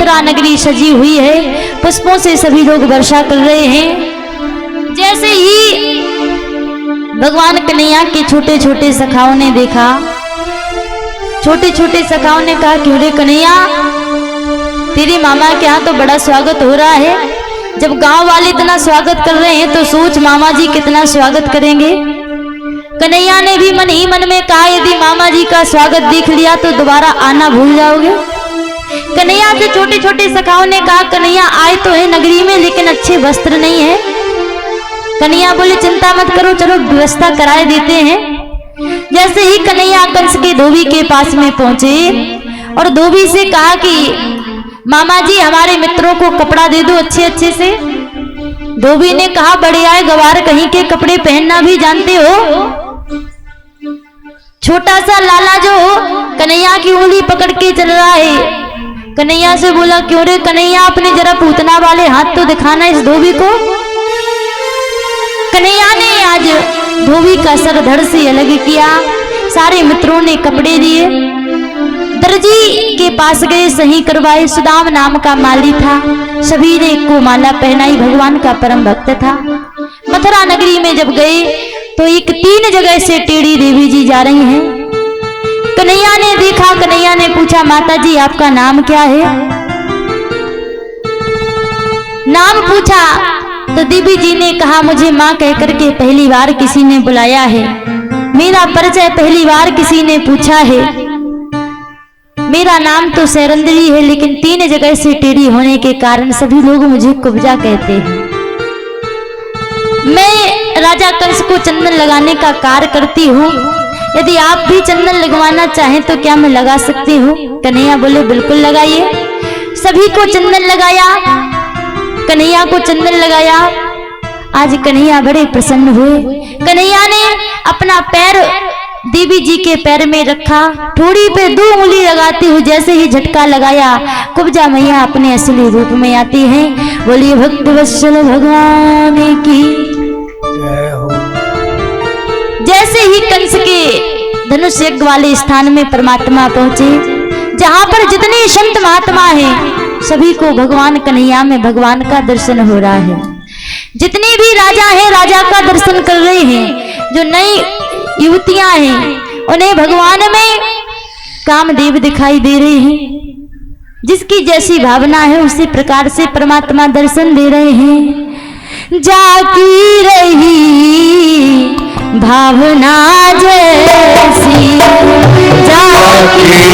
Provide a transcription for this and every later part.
मथुरा नगरी सजी हुई है, पुष्पों से सभी लोग वर्षा कर रहे हैं। जैसे ही भगवान कन्हैया के छोटे छोटे सखाओं ने देखा, छोटे छोटे सखाओं ने कहा, क्यों रे कन्हैया, तेरी मामा के यहाँ तो बड़ा स्वागत हो रहा है। जब गांव वाले इतना स्वागत कर रहे हैं तो सोच मामा जी कितना स्वागत करेंगे। कन्हैया ने भी मन ही मन में कहा, यदि मामा जी का स्वागत देख लिया तो दोबारा आना भूल जाओगे। कन्हैया से छोटे छोटे सखाओं ने कहा, कन्हैया आए तो है नगरी में, लेकिन अच्छे वस्त्र नहीं है। कन्हैया बोले, चिंता मत करो, चलो व्यवस्था कराए देते हैं। जैसे ही कन्हैया कंस के धोबी के पास में पहुंचे और धोबी से कहा कि मामा जी हमारे मित्रों को कपड़ा दे दो अच्छे अच्छे से। धोबी ने कहा, बढ़िया है, गवार कहीं के कपड़े पहनना भी जानते हो। छोटा सा लाला जो कन्हैया की उंगली पकड़ के चल रहा है, कन्हैया से बोला, क्यों रे कन्हैया, अपने जरा पूतना वाले हाथ तो दिखाना इस धोबी को। कन्हैया ने आज धोबी का सर धड़ से अलग किया, सारे मित्रों ने कपड़े दिए, दर्जी के पास गए, सही करवाए। सुदाम नाम का माली था, सभी ने को माला पहनाई, भगवान का परम भक्त था। मथुरा नगरी में जब गए तो एक 3 जगह से टेढ़ी देवी जी जा रही हैं। कन्हैया ने देखा, कन्हैया ने पूछा, माता जी आपका नाम क्या है? नाम पूछा तो देवी जी ने कहा, मुझे माँ कहकर के पहली बार किसी ने बुलाया है, मेरा परिचय पहली बार किसी ने पूछा है। मेरा नाम तो सैरंद्री है, लेकिन 3 जगह से टेढ़ी होने के कारण सभी लोग मुझे कुब्जा कहते हैं। मैं राजा कंस को चंदन लगाने का कार्य करती हूँ, यदि आप भी चंदन लगवाना चाहें तो क्या मैं लगा सकती हूँ? कन्हैया बोले, बिल्कुल लगाइए। सभी को चंदन लगाया, कन्हैया को चंदन लगाया। आज कन्हैया बड़े प्रसन्न हुए। कन्हैया ने अपना पैर देवी जी के पैर में रखा, ठोड़ी पे 2 उंगली लगाती हुई जैसे ही झटका लगाया, कुब्जा मैया अपने असली रूप में आती हैं। बोलिए भक्त वत्सल भगवान की जय हो। जैसे ही कंस के धनुष यज्ञ वाले स्थान में परमात्मा पहुंचे, जहां पर जितने संत महात्मा हैं सभी को भगवान कन्हैया में भगवान का दर्शन हो रहा है। जितने भी राजा हैं राजा का दर्शन कर रहे हैं। जो नई युवतियां हैं उन्हें भगवान में कामदेव दिखाई दे रहे हैं। जिसकी जैसी भावना है उसी प्रकार से परमात्मा दर्शन दे रहे हैं। जाकी रही भावना जैसी, जाकी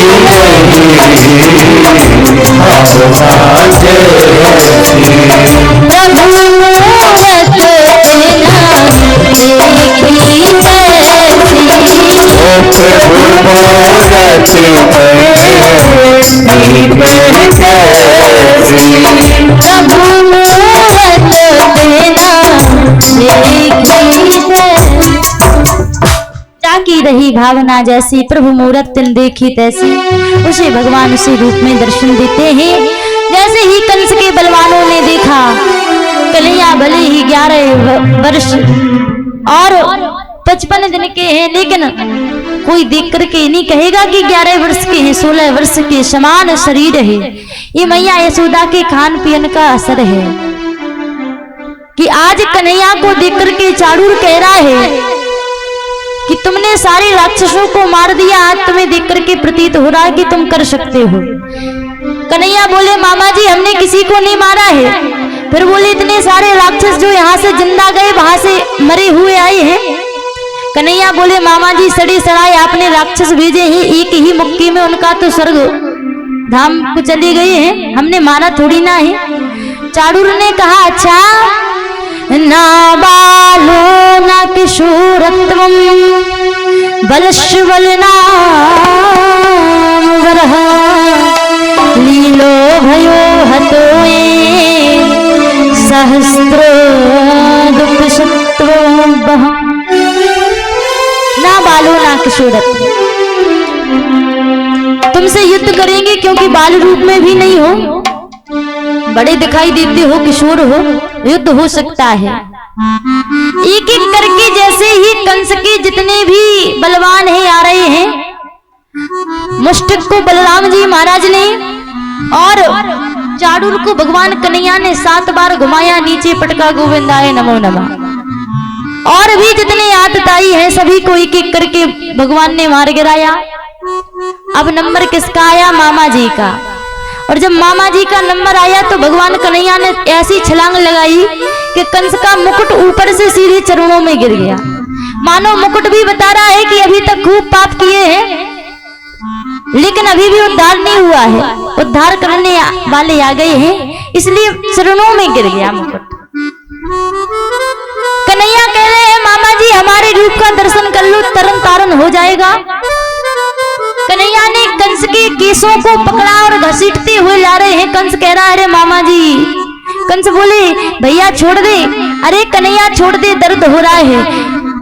की रही भावना जैसी, प्रभु मूरत तिन देखी तैसी। उसे भगवान उसी रूप में दर्शन देते हैं। जैसे ही कंस के बलवानों ने देखा, कन्हैया भले ही 11 वर्ष और 55 दिन के हैं, लेकिन कोई देख करके नहीं कहेगा कि 11 वर्ष के हैं। 16 वर्ष के समान शरीर है। ये मैया यशोदा के खान पीन का असर है कि आज कन्हैया को देख करके चाड़ूर कह रहा है कि तुमने सारे राक्षसों को मार दिया, आज तुम्हें देख करके प्रतीत हो रहा है कि तुम कर सकते हो। कन्हैया बोले, मामा जी हमने किसी को नहीं मारा है। फिर बोले, इतने सारे राक्षस जो यहाँ से जिंदा गए वहां से मरे हुए आए हैं। कन्हैया बोले, मामा जी सड़े सड़ाए आपने राक्षस भेजे ही, एक ही मुक्की में उनका तो स्वर्ग धाम को चले गए हैं, हमने मारा थोड़ी ना है। चाड़ूर ने कहा, अच्छा ना बालो ना किशोरत्वम बलश्वल नाम वरह लीलो भयो हतोए सहस्त्र दुःखशत्व बह। ना बालो ना किशोरत्व, तुमसे युद्ध करेंगे क्योंकि बाल रूप में भी नहीं हो, बड़े दिखाई देते हो, किशोर हो, युद्ध हो सकता है। एक एक करके जैसे ही कंस के जितने भी बलवान हैं आ रहे हैं, मुष्टिक को बलराम जी महाराज ने और चाड़ूल को भगवान कन्हैया ने 7 बार घुमाया, नीचे पटका गोविंदाय नमो नमः। और भी जितने आतताई हैं सभी को एक एक करके भगवान ने मार गिराया। अब नंबर किसका आया? मामा जी का। और जब मामा जी का नंबर आया तो भगवान कन्हैया ने ऐसी छलांग लगाई कि कंस का मुकुट ऊपर से सीधे चरणों में गिर गया। मानो मुकुट भी बता रहा है कि अभी तक खूब पाप किए हैं लेकिन अभी भी उद्धार नहीं हुआ है, उद्धार करने वाले आ गए हैं, इसलिए चरणों में गिर गया मुकुट। कन्हैया कह रहे हैं मामा जी हमारे रूप का दर्शन कर लो, तरन तारण हो जाएगा। कन्हैया ने कंस के केसों को पकड़ा और घसीटते हुए ला रहे हैं। कंस कह रहा है अरे मामा जी। कंस बोले भैया छोड़ दे। अरे कन्हैया छोड़ दे, दर्द हो रहा है।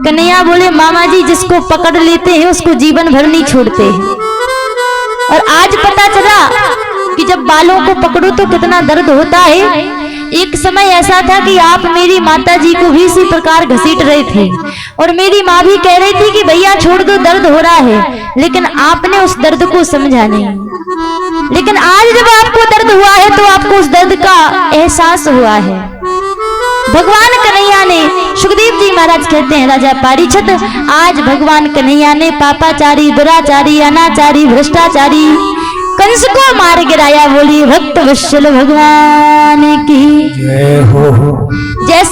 कन्हैया बोले मामा जी जिसको पकड़ लेते हैं उसको जीवन भर नहीं छोड़ते हैं। और आज पता चला कि जब बालों को पकड़ो तो कितना दर्द होता है। एक समय ऐसा था कि आप मेरी माता जी को भी इसी प्रकार घसीट रहे थे और मेरी माँ भी कह रही थी कि भैया छोड़ दो, दर्द हो रहा है, लेकिन आपने उस दर्द को समझा नहीं। लेकिन आज जब आपको दर्द हुआ है तो आपको उस दर्द का एहसास हुआ है। भगवान कन्हैया ने, सुखदेव जी महाराज कहते हैं राजा पारीक्षित, आज भगवान कन्हैया ने पापाचारी, दुराचारी, अनाचारी, भ्रष्टाचारी कंस को मार गिराया। बोली भक्त वत्सल भगवान की जय हो। जैसे